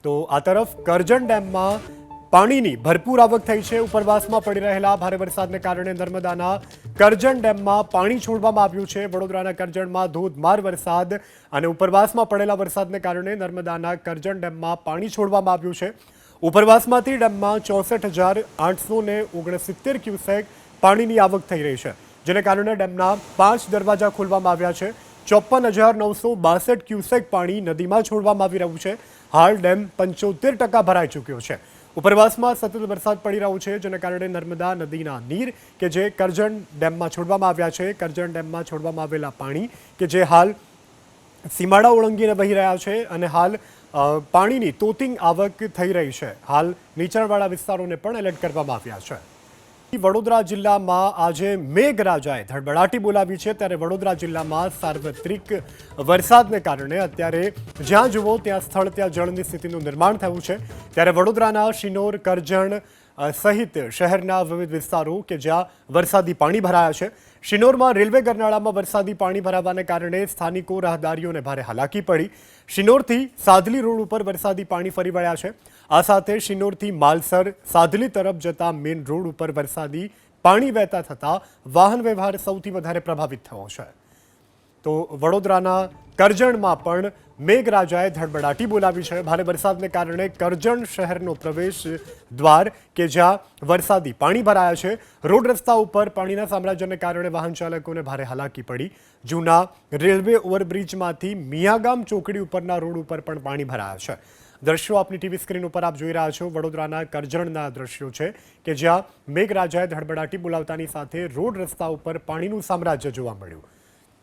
તો આ તરફ કરજણ ડેમમાં પાણીની ભરપૂર આવક થઈ છે। ઉપરવાસમાં પડી રહેલા ભારે વરસાદને કારણે નર્મદાના કરજણ ડેમમાં પાણી છોડવામાં આવ્યું છે। વડોદરાના કરજણમાં ધોધમાર વરસાદ અને ઉપરવાસમાં પડેલા વરસાદને કારણે નર્મદાના કરજણ ડેમમાં પાણી છોડવામાં આવ્યું છે। ઉપરવાસમાંથી ડેમમાં 64,869 ક્યુસેક પાણીની આવક થઈ રહી છે, જેને કારણે ડેમના 5 દરવાજા ખોલવામાં આવ્યા છે। 54,962 ક્યુસેક પાણી નદીમાં છોડવામાં આવી રહ્યું છે। હાલ ડેમ 75% ભરાઈ ચૂક્યો છે। ઉપરવાસમાં સતત વરસાદ પડી રહ્યો છે, જેને કારણે નર્મદા નદીના નીર કે જે કરજણ ડેમમાં છોડવામાં આવ્યા છે, કરજણ ડેમમાં છોડવામાં આવેલા પાણી કે જે હાલ સીમાડા ઓળંગીને વહી રહ્યા છે અને હાલ પાણીની તોતિંગ આવક થઈ રહી છે। હાલ નીચાણવાળા વિસ્તારોને પણ એલર્ટ કરવામાં આવ્યા છે। વડોદરા જિલ્લામાં આજે મેઘરાજાએ ધડબડાટી બોલાવી છે, ત્યારે વડોદરા જિલ્લામાં સાર્વત્રિક વરસાદને કારણે અત્યારે જ્યાં જુઓ ત્યાં સ્થળ ત્યાં જળની સ્થિતિનું નિર્માણ થયું છે। ત્યારે વડોદરાના શિનોર, કરજણ સહિત શહેરના વિવિધ વિસ્તારો કે જ્યાં વરસાદી પાણી ભરાયા છે। શિનોરમાં રેલવે ગરનાળામાં વરસાદી પાણી ભરાવાને કારણે સ્થાનિકો રાહદારીઓને ભારે હાલાકી પડી। શિનોરથી સાદલી રોડ ઉપર વરસાદી પાણી ફરી વળ્યા છે। આ સાથે શિનોરથી માલસર, સાદલી તરફ જતા મેઇન રોડ ઉપર વરસાદી પાણી વહેતા થતાં વાહન વ્યવહાર સૌથી વધારે પ્રભાવિત થયો છે। તો વડોદરાના કરજણમાં પણ મેઘરાજાએ ધડબડાટી બોલાવી છે। ભારે વરસાદને કારણે કરજણ શહેરનો પ્રવેશ દ્વાર કે જ્યાં વરસાદી પાણી ભરાયા છે, રોડ રસ્તા ઉપર પાણીના સામ્રાજ્યને કારણે વાહન ચાલકોને ભારે હાલાકી પડી। જૂના રેલવે ઓવરબ્રિજમાંથી મિયાગામ ચોકડી ઉપરના રોડ ઉપર પણ પાણી ભરાયા છે। દ્રશ્યો આપની ટીવી સ્ક્રીન ઉપર આપ જોઈ રહ્યા છો। વડોદરાના કરજણના દ્રશ્યો છે કે જ્યાં મેઘરાજાએ ધડબડાટી બોલાવતાની સાથે રોડ રસ્તા ઉપર પાણીનું સામ્રાજ્ય જોવા મળ્યું।